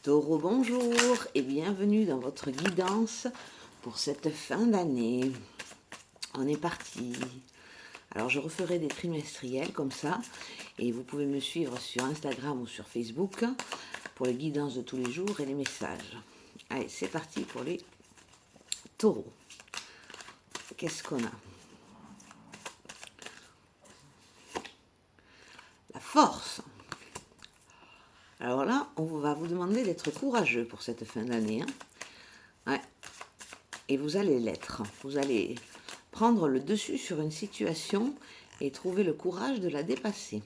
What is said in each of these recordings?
Taureau, bonjour et bienvenue dans votre guidance pour cette fin d'année. On est parti. Alors je referai des trimestriels comme ça et vous pouvez me suivre sur Instagram ou sur Facebook pour les guidances de tous les jours et les messages. Allez, c'est parti pour les taureaux. Qu'est-ce qu'on a? La force. Alors là, on va vous demander d'être courageux pour cette fin d'année. Ouais. Et vous allez l'être. Vous allez prendre le dessus sur une situation et trouver le courage de la dépasser.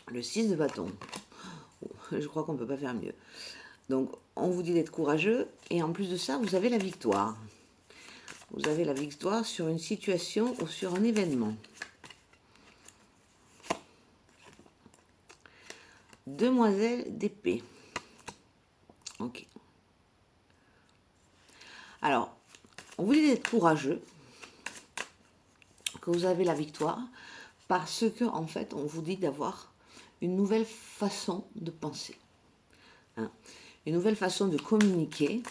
Le 6 de bâton. Je crois qu'on ne peut pas faire mieux. Donc, on vous dit d'être courageux et en plus de ça, vous avez la victoire. Vous avez la victoire sur une situation ou sur un événement. Demoiselle d'épée. Ok. Alors, on vous dit d'être courageux, que vous avez la victoire, parce que en fait, on vous dit d'avoir une nouvelle façon de penser. Une nouvelle façon de communiquer,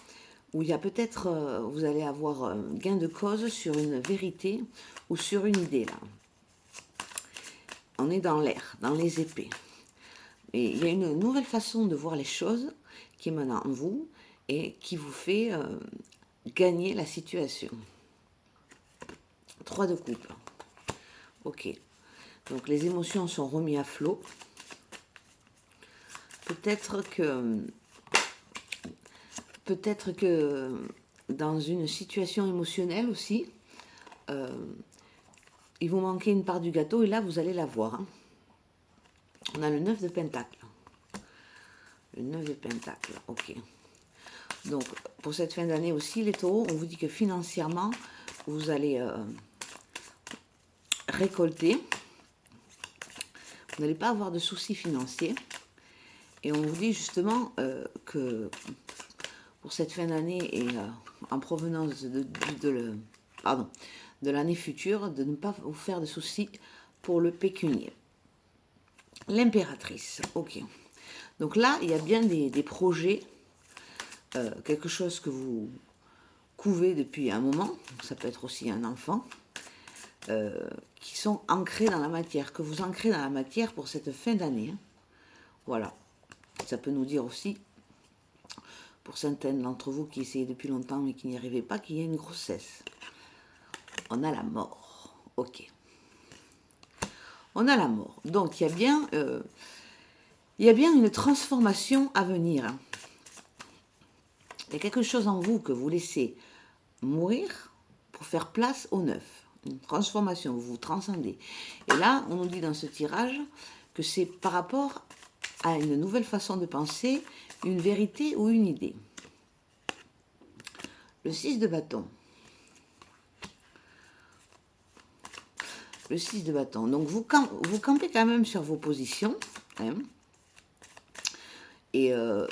où il y a peut-être, vous allez avoir gain de cause sur une vérité ou sur une idée, là. On est dans l'air, dans les épées. Et il y a une nouvelle façon de voir les choses qui émane en vous et qui vous fait gagner la situation. 3 de coupe. Ok. Donc les émotions sont remises à flot. Peut-être que dans une situation émotionnelle aussi, il vous manquait une part du gâteau et là vous allez la voir. On a le 9 de Pentacle. Le 9 de Pentacle, ok. Donc, pour cette fin d'année aussi, les taureaux, on vous dit que financièrement, vous allez récolter. Vous n'allez pas avoir de soucis financiers. Et on vous dit justement que pour cette fin d'année et en provenance de l'année future, de ne pas vous faire de soucis pour le pécunier. L'impératrice, ok. Donc là, il y a bien des projets, quelque chose que vous couvez depuis un moment, ça peut être aussi un enfant, qui sont ancrés dans la matière, que vous ancrez dans la matière pour cette fin d'année. Voilà. Ça peut nous dire aussi, pour certaines d'entre vous qui essayaient depuis longtemps mais qui n'y arrivaient pas, qu'il y a une grossesse. On a la mort. Ok. On a la mort. Donc il y a bien une transformation à venir. Il y a quelque chose en vous que vous laissez mourir pour faire place au neuf. Une transformation, vous vous transcendez. Et là, on nous dit dans ce tirage que c'est par rapport à une nouvelle façon de penser, une vérité ou une idée. Le 6 de bâton. Le 6 de bâton. Donc vous campez quand même sur vos positions. Hein, et on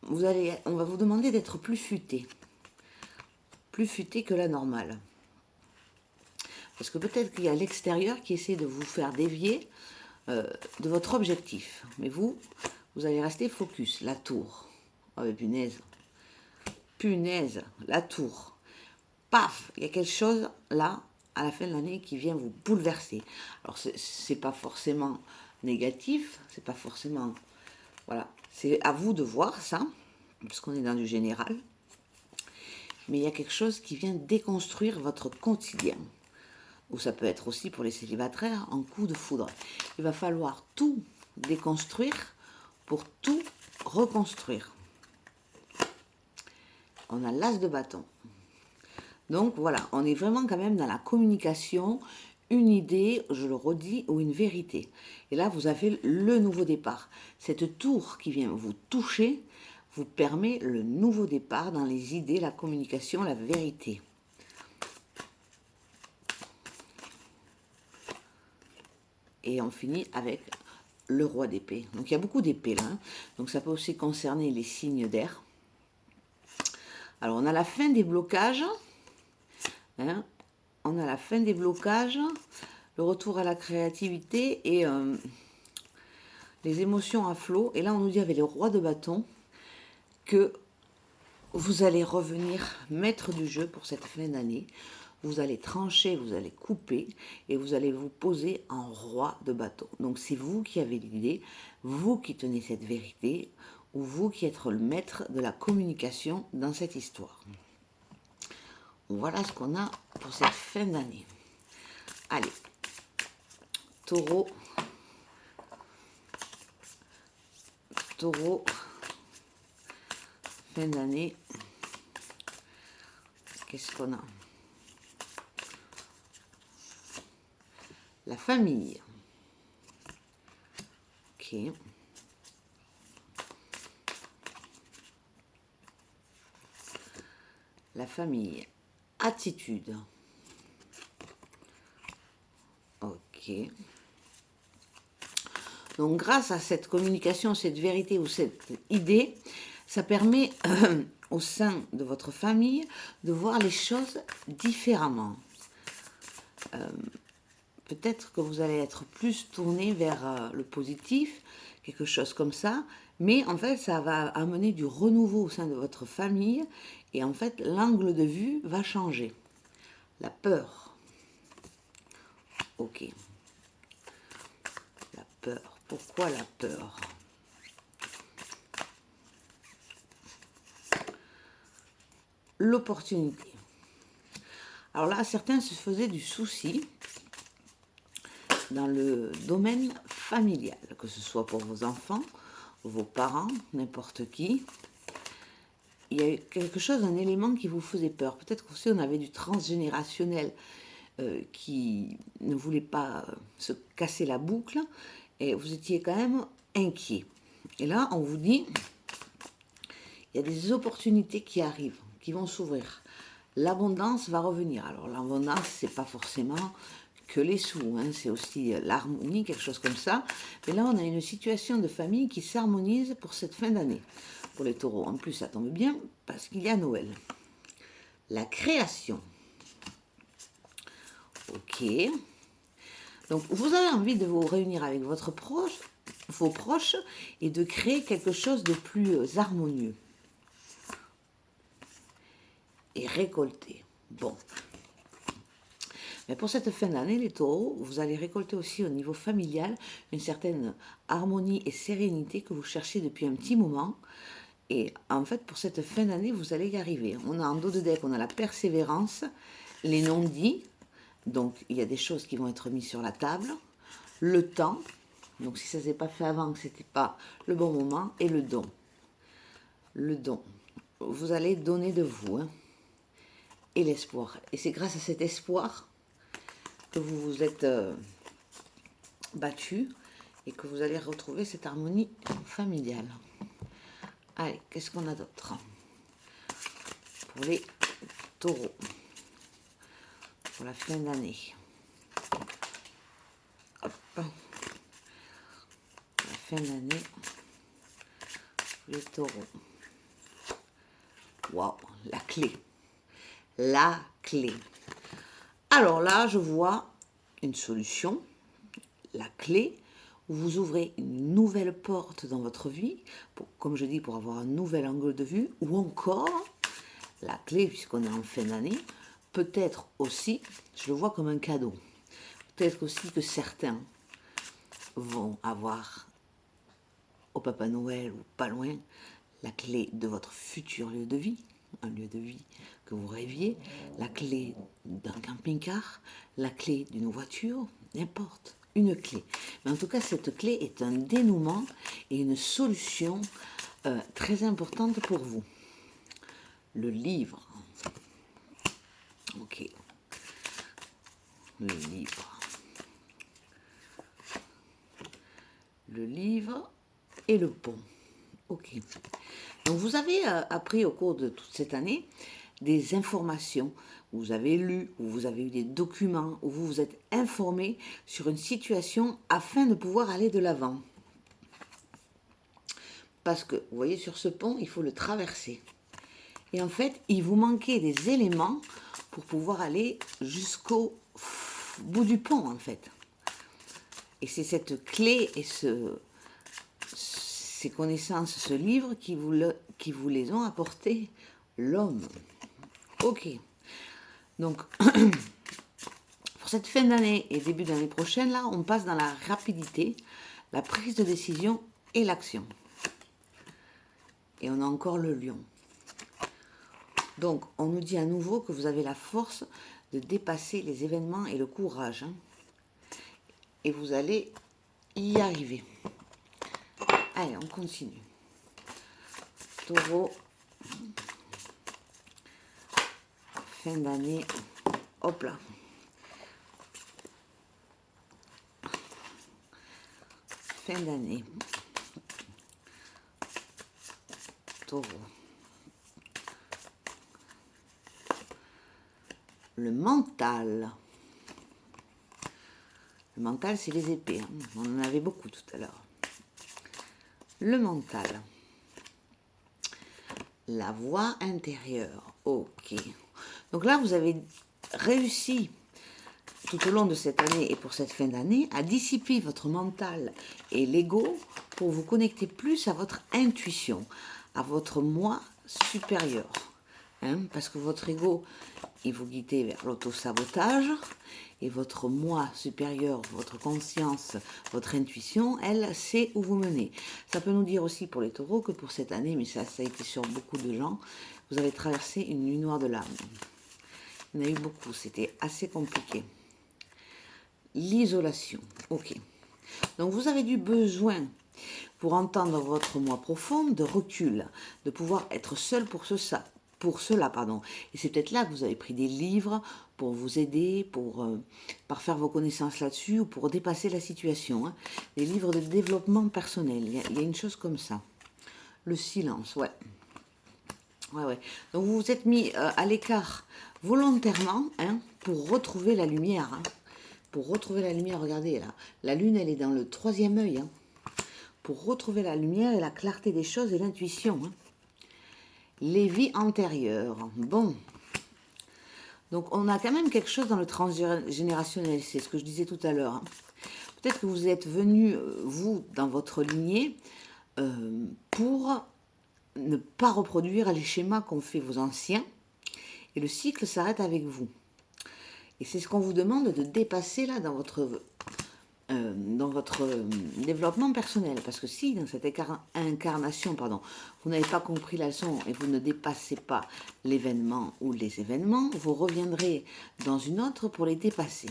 va vous demander d'être plus futé. Plus futé que la normale. Parce que peut-être qu'il y a l'extérieur qui essaie de vous faire dévier de votre objectif. Mais vous allez rester focus. La tour. Oh mais punaise. Punaise, la tour. Paf, il y a quelque chose là, à la fin de l'année, qui vient vous bouleverser. Alors, c'est pas forcément négatif, c'est pas forcément... Voilà, c'est à vous de voir ça, parce qu'on est dans du général. Mais il y a quelque chose qui vient déconstruire votre quotidien. Ou ça peut être aussi pour les célibataires, un coup de foudre. Il va falloir tout déconstruire pour tout reconstruire. On a l'as de bâton. Donc voilà, on est vraiment quand même dans la communication, une idée, je le redis, ou une vérité. Et là, vous avez le nouveau départ. Cette tour qui vient vous toucher vous permet le nouveau départ dans les idées, la communication, la vérité. Et on finit avec le roi d'épée. Donc il y a beaucoup d'épées là. Hein. Donc ça peut aussi concerner les signes d'air. Alors on a la fin des blocages. Hein. On a la fin des blocages, le retour à la créativité et il les émotions à flot. Et là, on nous dit avec les rois de bâton que vous allez revenir maître du jeu pour cette fin d'année. Vous allez trancher, vous allez couper et vous allez vous poser en roi de bâton. Donc c'est vous qui avez l'idée, vous qui tenez cette vérité, ou vous qui êtes le maître de la communication dans cette histoire. Voilà ce qu'on a pour cette fin d'année. Allez, taureau, fin d'année, qu'est-ce qu'on a? La famille. Ok. La famille. Attitude. Ok. Donc, grâce à cette communication, cette vérité ou cette idée, ça permet au sein de votre famille de voir les choses différemment. Peut-être que vous allez être plus tourné vers le positif, quelque chose comme ça, mais en fait, ça va amener du renouveau au sein de votre famille, et en fait, l'angle de vue va changer. La peur. Ok. La peur. Pourquoi la peur? L'opportunité. Alors là, certains se faisaient du souci dans le domaine familial, que ce soit pour vos enfants, vos parents, n'importe qui. Il y a quelque chose, un élément qui vous faisait peur. Peut-être qu'aussi on avait du transgénérationnel qui ne voulait pas se casser la boucle et vous étiez quand même inquiet. Et là, on vous dit, il y a des opportunités qui arrivent, qui vont s'ouvrir. L'abondance va revenir. Alors l'abondance, c'est pas forcément que les sous, hein, c'est aussi l'harmonie, quelque chose comme ça. Mais là, on a une situation de famille qui s'harmonise pour cette fin d'année. Pour les taureaux, en plus, ça tombe bien parce qu'il y a Noël. La création. Ok. Donc, vous avez envie de vous réunir avec vos proches, et de créer quelque chose de plus harmonieux. Et récolter. Bon. Mais pour cette fin d'année, les taureaux, vous allez récolter aussi au niveau familial une certaine harmonie et sérénité que vous cherchez depuis un petit moment. Et en fait, pour cette fin d'année, vous allez y arriver. On a en dos de deck, on a la persévérance, les non-dits. Donc, il y a des choses qui vont être mises sur la table. Le temps. Donc, si ça ne s'est pas fait avant, que ce n'était pas le bon moment. Et le don. Le don. Vous allez donner de vous. Hein, et l'espoir. Et c'est grâce à cet espoir que vous vous êtes battu et que vous allez retrouver cette harmonie familiale. Allez, qu'est-ce qu'on a d'autre pour les taureaux pour la fin d'année? Hop. La fin d'année pour les taureaux. Waouh, la clé. La clé. Alors là, je vois une solution, la clé, où vous ouvrez une nouvelle porte dans votre vie, comme je dis, pour avoir un nouvel angle de vue, ou encore, la clé, puisqu'on est en fin d'année, peut-être aussi, je le vois comme un cadeau, peut-être aussi que certains vont avoir au Papa Noël ou pas loin la clé de votre futur lieu de vie, un lieu de vie que vous rêviez, la clé d'un camping-car, la clé d'une voiture, n'importe, une clé. Mais en tout cas, cette clé est un dénouement et une solution très importante pour vous. Le livre. Ok. Le livre. Le livre et le pont. Ok. Donc vous avez appris au cours de toute cette année des informations, vous avez lu, ou vous avez eu des documents, où vous vous êtes informé sur une situation afin de pouvoir aller de l'avant. Parce que, vous voyez, sur ce pont, il faut le traverser. Et en fait, il vous manquait des éléments pour pouvoir aller jusqu'au bout du pont, en fait. Et c'est cette clé et ces connaissances, ce livre qui vous les ont apportées l'homme. Ok. Donc, pour cette fin d'année et début d'année prochaine, là, on passe dans la rapidité, la prise de décision et l'action. Et on a encore le lion. Donc, on nous dit à nouveau que vous avez la force de dépasser les événements et le courage. Hein. Et vous allez y arriver. Allez, on continue. Taureau. Fin d'année. Hop là. Fin d'année. Taureau. Le mental. Le mental, c'est les épées. Hein. On en avait beaucoup tout à l'heure. Le mental. La voix intérieure. Ok. Donc là, vous avez réussi tout au long de cette année et pour cette fin d'année à dissiper votre mental et l'ego pour vous connecter plus à votre intuition, à votre moi supérieur. Hein, parce que votre ego, il vous guidait vers l'auto-sabotage et votre moi supérieur, votre conscience, votre intuition, elle sait où vous menez. Ça peut nous dire aussi pour les taureaux que pour cette année, mais ça a été sur beaucoup de gens, vous avez traversé une nuit noire de l'âme. Il y en a eu beaucoup, c'était assez compliqué. L'isolation, ok. Donc vous avez du besoin pour entendre votre moi profond de recul, de pouvoir être seul pour cela, pardon. Et c'est peut-être là que vous avez pris des livres pour vous aider, pour parfaire vos connaissances là-dessus ou pour dépasser la situation. Hein. Des livres de développement personnel, il y a une chose comme ça. Le silence, ouais. Ouais. Donc vous vous êtes mis à l'écart volontairement hein, pour retrouver la lumière. Hein. Pour retrouver la lumière, regardez là, la lune elle est dans le 3e œil. Hein. Pour retrouver la lumière et la clarté des choses et l'intuition. Hein. Les vies antérieures. Bon. Donc, on a quand même quelque chose dans le transgénérationnel. C'est ce que je disais tout à l'heure. Hein. Peut-être que vous êtes venu, vous, dans votre lignée, pour ne pas reproduire les schémas qu'ont fait vos anciens. Et le cycle s'arrête avec vous. Et c'est ce qu'on vous demande de dépasser là dans votre développement personnel. Parce que si, dans cette incarnation, vous n'avez pas compris la leçon et vous ne dépassez pas l'événement ou les événements, vous reviendrez dans une autre pour les dépasser.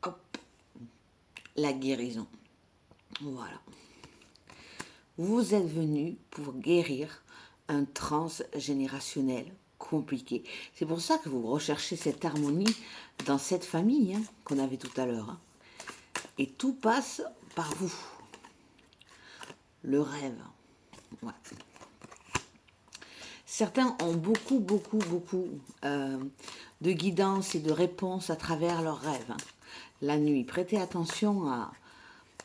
Hop. La guérison. Voilà. Vous êtes venu pour guérir un transgénérationnel compliqué. C'est pour ça que vous recherchez cette harmonie dans cette famille hein, qu'on avait tout à l'heure. Hein. Et tout passe par vous. Le rêve. Ouais. Certains ont beaucoup de guidance et de réponses à travers leurs rêves. Hein. La nuit, prêtez attention à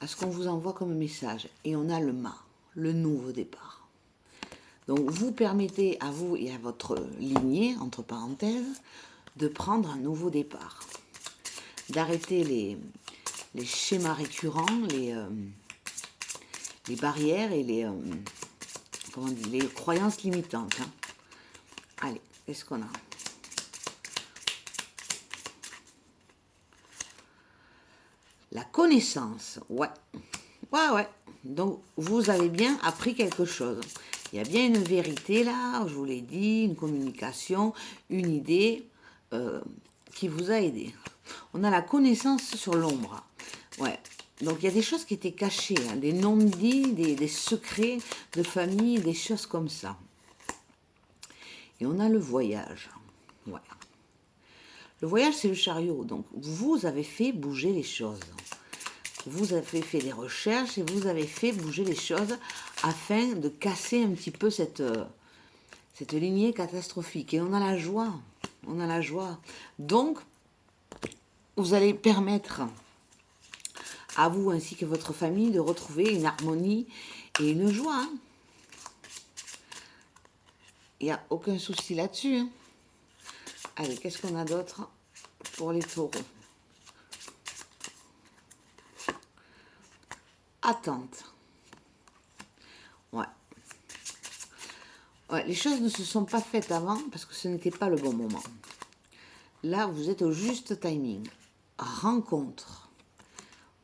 ce qu'on vous envoie comme message. Et on a le mât, le nouveau départ. Donc, vous permettez à vous et à votre lignée, entre parenthèses, de prendre un nouveau départ. D'arrêter les schémas récurrents, les barrières et les croyances limitantes. Hein. Allez, qu'est-ce qu'on a ? La connaissance, ouais. Donc, vous avez bien appris quelque chose. Il y a bien une vérité là, je vous l'ai dit, une communication, une idée qui vous a aidé. On a la connaissance sur l'ombre. Ouais. Donc, il y a des choses qui étaient cachées, hein, des non-dits, des secrets de famille, des choses comme ça. Et on a le voyage. Ouais. Le voyage, c'est le chariot. Donc, vous avez fait bouger les choses. Vous avez fait des recherches et vous avez fait bouger les choses afin de casser un petit peu cette lignée catastrophique. Et on a la joie. On a la joie. Donc, vous allez permettre à vous ainsi que votre famille de retrouver une harmonie et une joie. Hein. Il n'y a aucun souci là-dessus. Hein. Allez, qu'est-ce qu'on a d'autre pour les taureaux ? attente. Ouais. Ouais, les choses ne se sont pas faites avant parce que ce n'était pas le bon moment. Là, vous êtes au juste timing. Rencontre.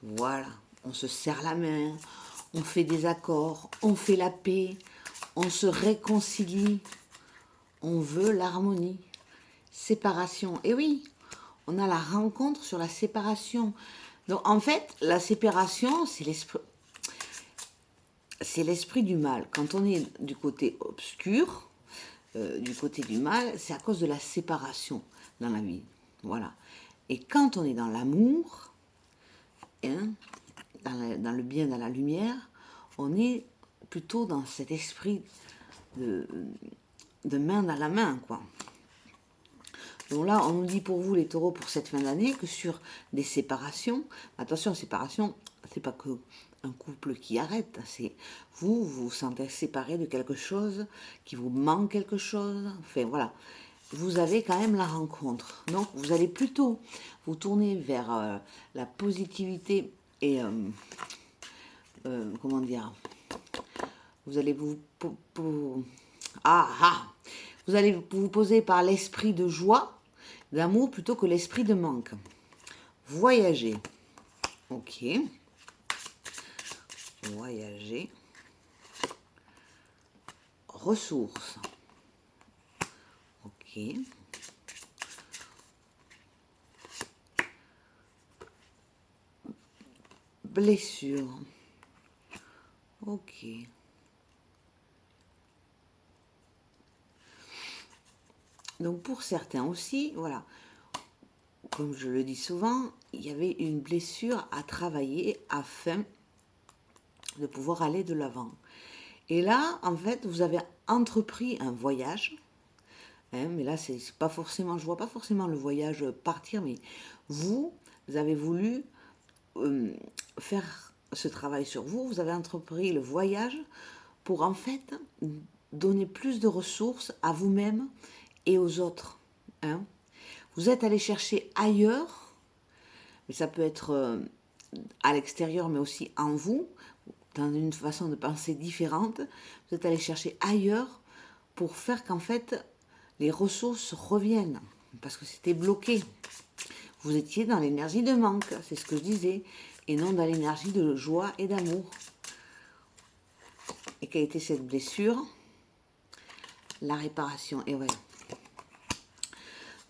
Voilà. On se serre la main, on fait des accords, on fait la paix, on se réconcilie, on veut l'harmonie. Séparation. Et oui, on a la rencontre sur la séparation. Donc, en fait, la séparation, c'est l'esprit du mal. Quand on est du côté obscur, du côté du mal, c'est à cause de la séparation dans la vie. Voilà. Et quand on est dans l'amour, hein, dans le bien, dans la lumière, on est plutôt dans cet esprit de main dans la main, quoi. Donc là, on nous dit pour vous, les taureaux, pour cette fin d'année, que sur des séparations, attention, séparation, c'est pas que un couple qui arrête, c'est vous vous sentez séparé de quelque chose, qui vous manque quelque chose, enfin voilà. Vous avez quand même la rencontre. Donc, vous allez plutôt vous tourner vers la positivité et, comment dire, vous allez vous allez vous poser par l'esprit de joie, d'amour, plutôt que l'esprit de manque. Voyager. Ok. Voyager. Ressources. Ok. Blessure. Ok. Donc pour certains aussi, voilà, comme je le dis souvent, il y avait une blessure à travailler afin de pouvoir aller de l'avant. Et là, en fait, vous avez entrepris un voyage, hein, mais là, c'est pas forcément, je vois pas forcément le voyage partir, mais vous avez voulu faire ce travail sur vous, vous avez entrepris le voyage pour en fait donner plus de ressources à vous-même et aux autres. Hein. Vous êtes allé chercher ailleurs, mais ça peut être à l'extérieur, mais aussi en vous, dans une façon de penser différente. Vous êtes allé chercher ailleurs pour faire qu'en fait les ressources reviennent, parce que c'était bloqué. Vous étiez dans l'énergie de manque, c'est ce que je disais, et non dans l'énergie de joie et d'amour. Et quelle était cette blessure? La réparation. Et voilà.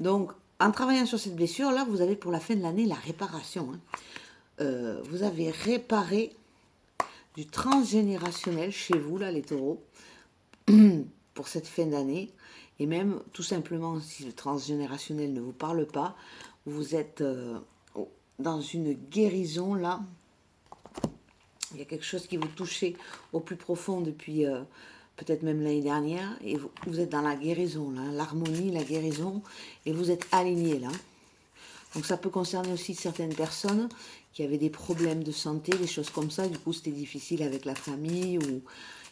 Donc, en travaillant sur cette blessure, là, vous avez pour la fin de l'année la réparation. Hein. Vous avez réparé du transgénérationnel chez vous, là, les taureaux, pour cette fin d'année. Et même, tout simplement, si le transgénérationnel ne vous parle pas, vous êtes dans une guérison, là. Il y a quelque chose qui vous touchait au plus profond depuis peut-être même l'année dernière. Et vous êtes dans la guérison, là, l'harmonie, la guérison. Et vous êtes aligné, là. Donc ça peut concerner aussi certaines personnes qui avaient des problèmes de santé, des choses comme ça. Du coup, c'était difficile avec la famille ou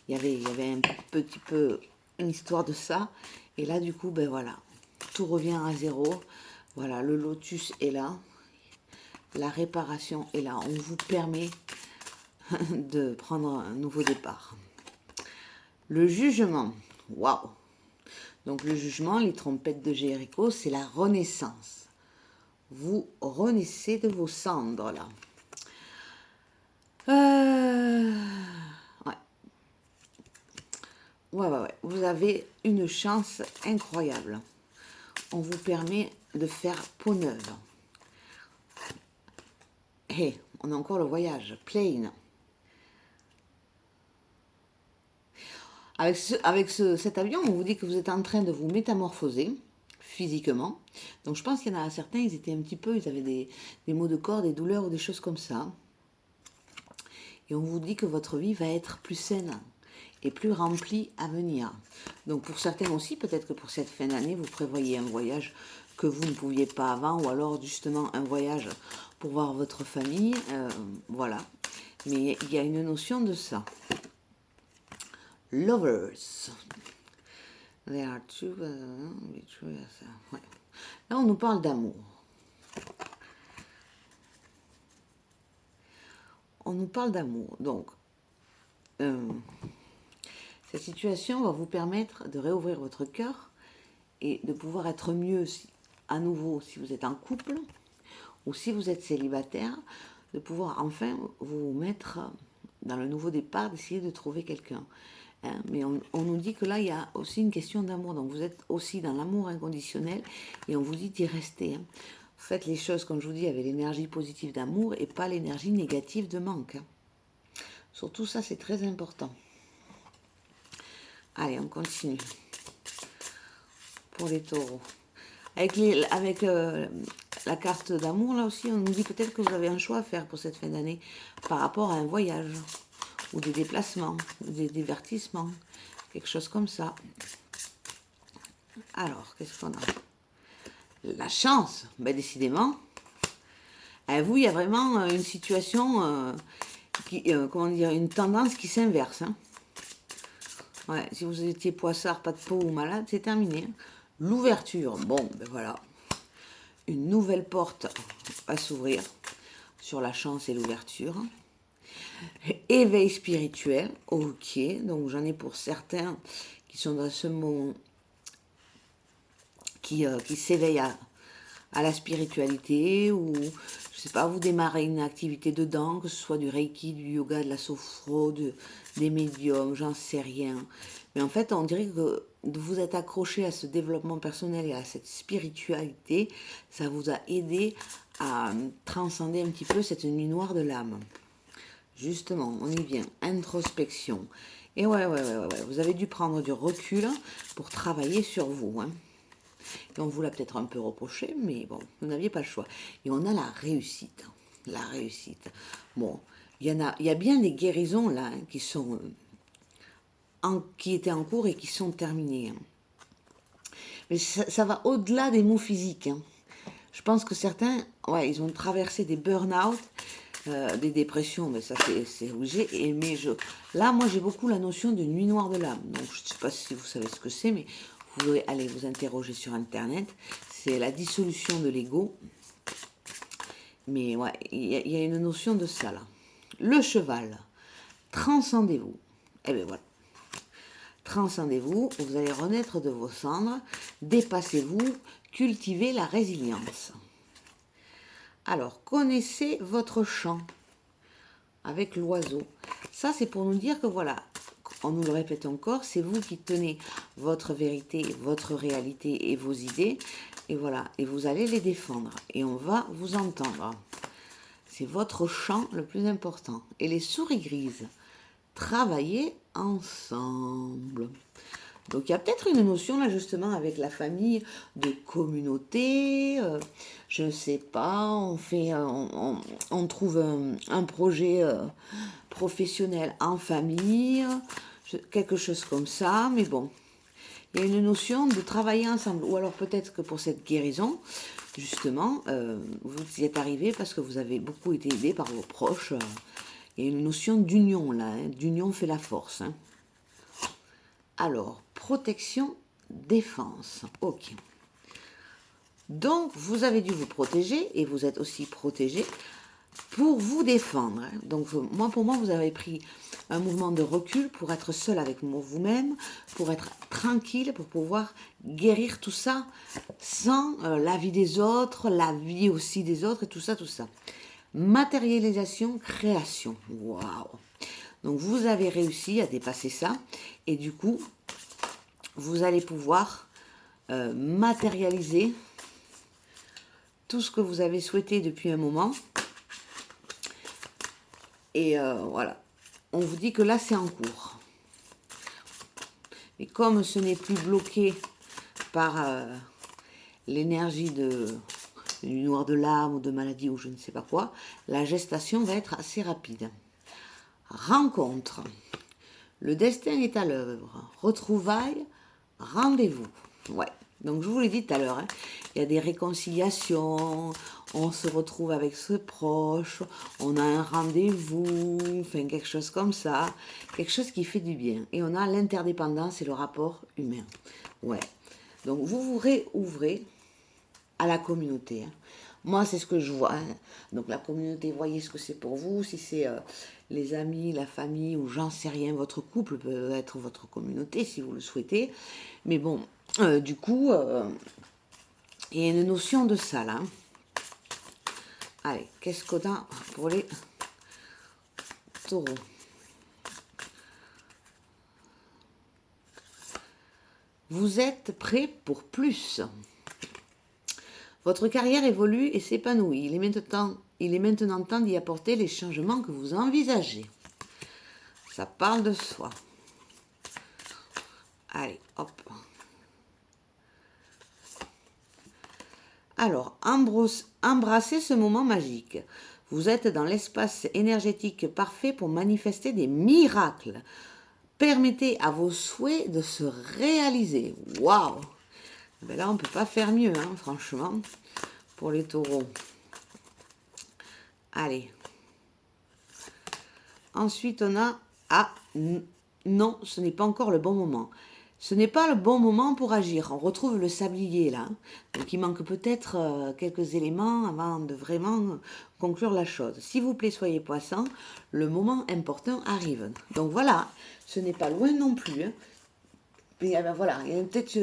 il y avait un petit peu une histoire de ça. Et là, du coup, ben voilà, tout revient à zéro. Voilà, le lotus est là. La réparation est là. On vous permet de prendre un nouveau départ. Le jugement. Waouh! Donc le jugement, les trompettes de Jéricho, c'est la renaissance. Vous renaissez de vos cendres, là. Ouais. Ouais. Vous avez une chance incroyable. On vous permet de faire peau neuve. Hey, on a encore le voyage. Plane. Avec cet avion, on vous dit que vous êtes en train de vous métamorphoser physiquement. Donc je pense qu'il y en a certains, ils avaient des maux de corps, des douleurs ou des choses comme ça. Et on vous dit que votre vie va être plus saine et plus remplie à venir. Donc pour certains aussi, peut-être que pour cette fin d'année, vous prévoyez un voyage que vous ne pouviez pas avant, ou alors justement un voyage pour voir votre famille, voilà. Mais il y a une notion de ça. Lovers. There are two, ouais. Là, on nous parle d'amour. on nous parle d'amour. Donc, cette situation va vous permettre de réouvrir votre cœur et de pouvoir être mieux à nouveau si vous êtes en couple ou si vous êtes célibataire, de pouvoir enfin vous mettre dans le nouveau départ, d'essayer de trouver quelqu'un. Hein, mais on nous dit que là, il y a aussi une question d'amour. Donc vous êtes aussi dans l'amour inconditionnel et on vous dit d'y rester. Hein. Faites les choses, comme je vous dis, avec l'énergie positive d'amour et pas l'énergie négative de manque. Hein. Surtout ça, c'est très important. Allez, on continue. Pour les taureaux. Avec la carte d'amour, là aussi, on nous dit peut-être que vous avez un choix à faire pour cette fin d'année par rapport à un voyage, ou des déplacements, ou des divertissements, quelque chose comme ça. Alors, qu'est-ce qu'on a? La chance, ben décidément. À vous, il y a vraiment une situation, comment dire, une tendance qui s'inverse. Hein. Ouais, si vous étiez poissard, pas de peau ou malade, c'est terminé. L'ouverture, bon, ben voilà. Une nouvelle porte va s'ouvrir sur la chance et l'ouverture. Éveil spirituel, ok. Donc j'en ai pour certains qui sont dans ce moment, qui s'éveillent à la spiritualité, ou je sais pas, vous démarrez une activité dedans, que ce soit du reiki, du yoga, de la sophro, des médiums, j'en sais rien. Mais en fait, on dirait que vous êtes accroché à ce développement personnel et à cette spiritualité, ça vous a aidé à transcender un petit peu cette nuit noire de l'âme. Justement, on y vient, introspection. Et ouais, vous avez dû prendre du recul pour travailler sur vous. Hein. Et on vous l'a peut-être un peu reproché, mais bon, vous n'aviez pas le choix. Et on a la réussite. La réussite. Bon, il y a bien des guérisons là hein, qui étaient en cours et qui sont terminées. Hein. Mais ça va au-delà des mots physiques. Hein. Je pense que certains, ouais, ils ont traversé des burn-out, des dépressions, mais ça c'est obligé. Là, moi, j'ai beaucoup la notion de nuit noire de l'âme. Donc, je ne sais pas si vous savez ce que c'est, mais vous pouvez aller vous interroger sur Internet. C'est la dissolution de l'ego. Mais ouais, il y a une notion de ça, là. Le cheval, transcendez-vous. Eh bien, voilà. Transcendez-vous, vous allez renaître de vos cendres, dépassez-vous, cultivez la résilience. Alors, connaissez votre chant avec l'oiseau. Ça, c'est pour nous dire que voilà, on nous le répète encore, c'est vous qui tenez votre vérité, votre réalité et vos idées. Et voilà, et vous allez les défendre. Et on va vous entendre. C'est votre chant le plus important. Et les souris grises, travaillez ensemble. Donc il y a peut-être une notion là justement avec la famille de communauté, je ne sais pas, on trouve un projet professionnel en famille, quelque chose comme ça, mais bon, il y a une notion de travailler ensemble. Ou alors peut-être que pour cette guérison, justement, vous y êtes arrivé parce que vous avez beaucoup été aidé par vos proches. Il y a une notion d'union là, hein, d'union fait la force. Hein. Alors, protection, défense. Ok. Donc, vous avez dû vous protéger et vous êtes aussi protégé pour vous défendre. Hein. Donc, pour moi, vous avez pris un mouvement de recul pour être seul avec vous-même, pour être tranquille, pour pouvoir guérir tout ça sans l'avis des autres, la vie aussi des autres et tout ça, tout ça. Matérialisation, création. Waouh! Donc, vous avez réussi à dépasser ça. Et du coup, vous allez pouvoir matérialiser tout ce que vous avez souhaité depuis un moment. Et voilà. On vous dit que là, c'est en cours. Et comme ce n'est plus bloqué par l'énergie du noir de l'âme ou de maladie ou je ne sais pas quoi, la gestation va être assez rapide. Rencontre. Le destin est à l'œuvre. Retrouvailles, rendez-vous. Ouais. Donc je vous l'ai dit tout à l'heure, hein, il y a des réconciliations, on se retrouve avec ses proches, on a un rendez-vous, enfin quelque chose comme ça, quelque chose qui fait du bien. Et on a l'interdépendance et le rapport humain. Ouais. Donc vous vous réouvrez à la communauté. Hein. Moi, c'est ce que je vois, hein. Donc la communauté, voyez ce que c'est pour vous. Si c'est les amis, la famille ou j'en sais rien, votre couple peut être votre communauté si vous le souhaitez. Mais bon, du coup, il y a une notion de ça là, hein. Allez, qu'est-ce qu'on a pour les taureaux? Vous êtes prêt pour plus. Votre carrière évolue et s'épanouit. Il est maintenant temps d'y apporter les changements que vous envisagez. Ça parle de soi. Allez, hop. Alors, embrassez ce moment magique. Vous êtes dans l'espace énergétique parfait pour manifester des miracles. Permettez à vos souhaits de se réaliser. Waouh! Ben là, on ne peut pas faire mieux, hein, franchement, pour les taureaux. Allez. Ensuite, on a... Ah, non, ce n'est pas encore le bon moment. Ce n'est pas le bon moment pour agir. On retrouve le sablier, là. Donc, il manque peut-être quelques éléments avant de vraiment conclure la chose. S'il vous plaît, soyez poissons. Le moment important arrive. Donc, voilà. Ce n'est pas loin non plus, hein. Et ben voilà, il y a peut-être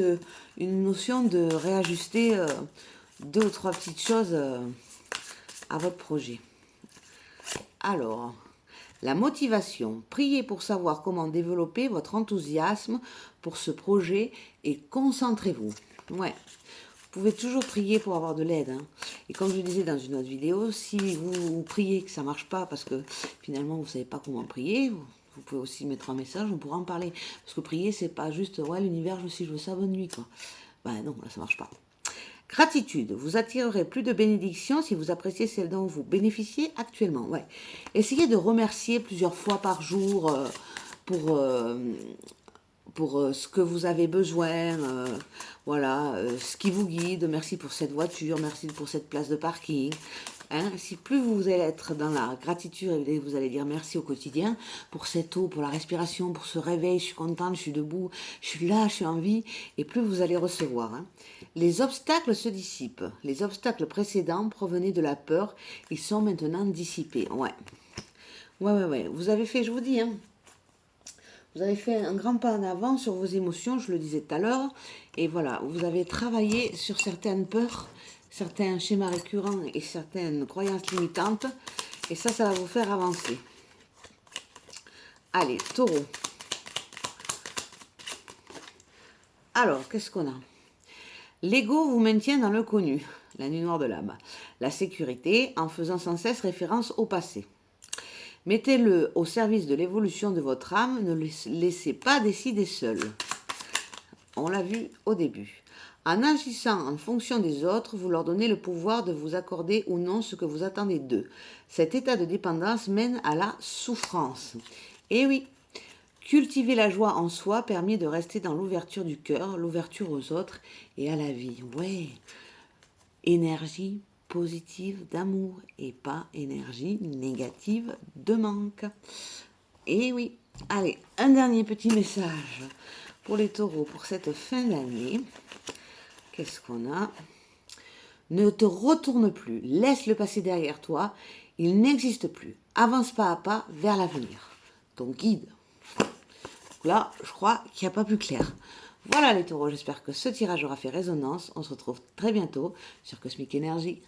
une notion de réajuster 2 ou 3 petites choses à votre projet. Alors, la motivation. Priez pour savoir comment développer votre enthousiasme pour ce projet et concentrez-vous. Ouais, vous pouvez toujours prier pour avoir de l'aide, hein. Et comme je disais dans une autre vidéo, si vous priez que ça ne marche pas parce que finalement vous ne savez pas comment prier, vous pouvez aussi mettre un message, on pourra en parler. Parce que prier, c'est pas juste, ouais, l'univers, je veux ça, bonne nuit, quoi. Ben non, là, ça marche pas. Gratitude. Vous attirerez plus de bénédictions si vous appréciez celles dont vous bénéficiez actuellement. Ouais. Essayez de remercier plusieurs fois par jour pour ce que vous avez besoin, voilà, ce qui vous guide. Merci pour cette voiture, merci pour cette place de parking. Hein, si plus vous allez être dans la gratitude et vous allez dire merci au quotidien pour cette eau, pour la respiration, pour ce réveil, je suis contente, je suis debout, je suis là, je suis en vie, et plus vous allez recevoir, hein. Les obstacles se dissipent. Les obstacles précédents provenaient de la peur, ils sont maintenant dissipés. Ouais. Ouais. Vous avez fait, je vous dis, hein, vous avez fait un grand pas en avant sur vos émotions, je le disais tout à l'heure, et voilà, vous avez travaillé sur certaines peurs, certains schémas récurrents et certaines croyances limitantes, et ça va vous faire avancer. Allez, taureau. Alors, qu'est-ce qu'on a? L'ego vous maintient dans le connu, la nuit noire de l'âme. La sécurité, en faisant sans cesse référence au passé. Mettez-le au service de l'évolution de votre âme, ne le laissez pas décider seul. On l'a vu au début. En agissant en fonction des autres, vous leur donnez le pouvoir de vous accorder ou non ce que vous attendez d'eux. Cet état de dépendance mène à la souffrance. Et oui, cultiver la joie en soi permet de rester dans l'ouverture du cœur, l'ouverture aux autres et à la vie. Ouais, énergie positive d'amour et pas énergie négative de manque. Et oui, allez, un dernier petit message pour les taureaux pour cette fin d'année. Qu'est-ce qu'on a? Ne te retourne plus, laisse le passé derrière toi, il n'existe plus. Avance pas à pas vers l'avenir. Ton guide. Là, je crois qu'il n'y a pas plus clair. Voilà les taureaux, j'espère que ce tirage aura fait résonance. On se retrouve très bientôt sur Cosmic Energy.